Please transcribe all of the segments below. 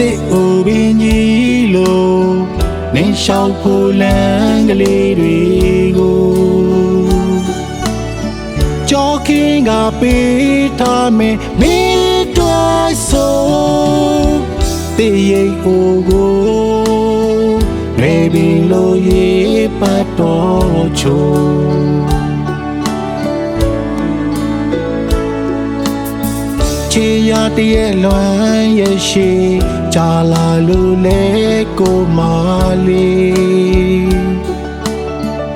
စစ်အိုပင်ကြီးလိုနင်းလျှောက်ဖို့လမ်းကလေးတွေကိုကြောခင်ကပေးထားမယ်မင်းတို့ဆိုတည်ရိပ်အိုကိုရေပင်လိုရေးပတ်တော်ချိုချေရတရဲ့လွမ်းရဲ့ရှိကြာလာလို့လေကိုမာလေး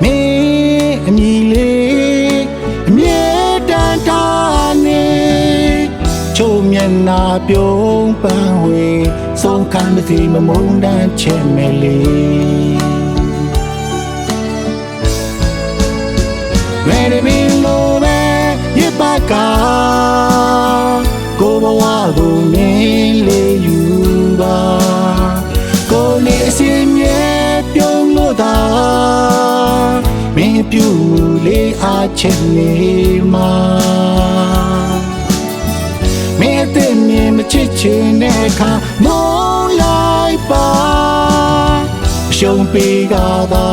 မင်းအမီလေးအမြဲတမ်းထားနေချိုမျက်နာပြုံးပန်းဝေဆုံးခံမစီမမုန်းတမ်းချင်မယ်လေရေပင်လိုပဲရပါကကိုဘဝကိုမင်းလေးယူပါကိုလေးအစင်မြဲပြုံးလို့သာမင်းပြူလေးအားချစ်နေမှာမင်းအသက်မြင်မချစ်ချင်တဲ့အခါမုန်းလိုက်ပါအရှုံးပေးကသာ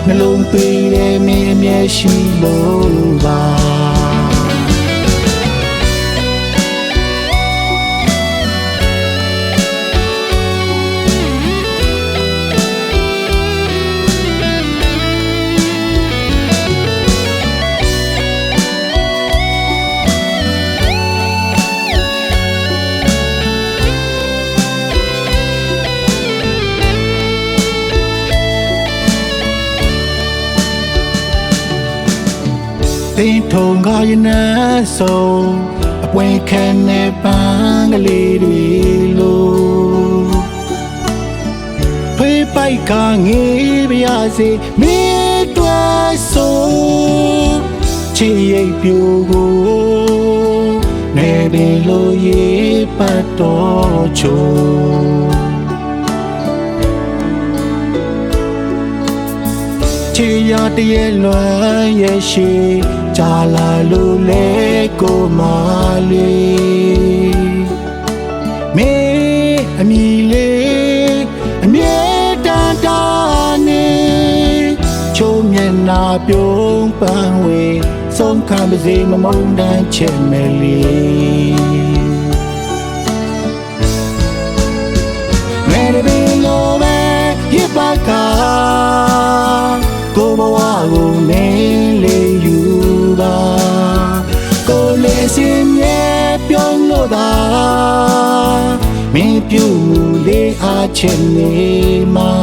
နှလုံးသွေးတဲ့မင်းအမြဲရှိလို့ပါတင်ထုံကရနဆုံးအပွင့်ခံတဲ့ပန်းကလေးတွေလို့ဖေးပိုက်ကငေးပြရစေမင်းတို့ဆိုချစ်ရိပ်ပြိုကိုနေပင်လိုရေးပတ်တော်ချိုချေရတရဲ့လွမ်းရဲ့ရှိကြာလာလို့လေကိုမာလေးမင်းအမီလေးအမြဲတမ်းတာနေချိုးမျက်နာပြုံးပန်းဝေဆုံးခံပါစေမမုန်းတမ်းချင်မယ်လေရေပင်လိုပဲရပါကကိုဘဝကိုမင်းလေးယူပါကိုလေးစင်မြဲပြုံးလို့သာမင်းပြူလေးအားချင်နေမှာ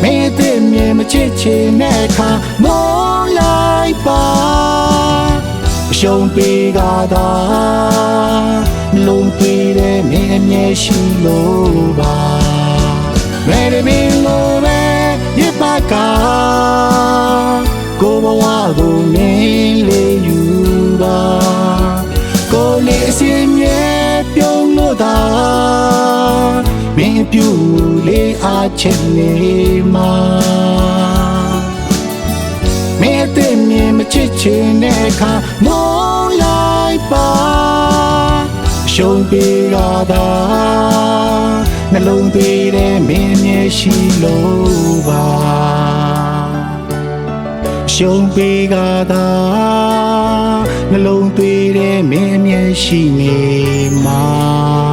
မင်းအသက်မြင်မချစ်ချင်တဲ့အခါမုန်းလိုက်ပါအရှုံးပေးကသာလုံးပေးတဲ့မင်းအမြဲရှိလို့ပါရေပင်လိုပဲရပါကကိုဘဝကိုမင်းလေးယူပါကိုလေးအစင်မြဲပြုံးလို့သာမင်းပြူလေးအားချစ်နေမှာမင်းအသက်မြင်မချစ်ချင်တဲ့အခါမုန်းလိုက်ပါအရှုံးပေးကသာနှလုံးသွေးတဲ့မင်းမြဲရှိလို့ပါရှုံးပေးကသာနှလုံးသွေးတဲ့မင်းမြဲရှိနေမှာ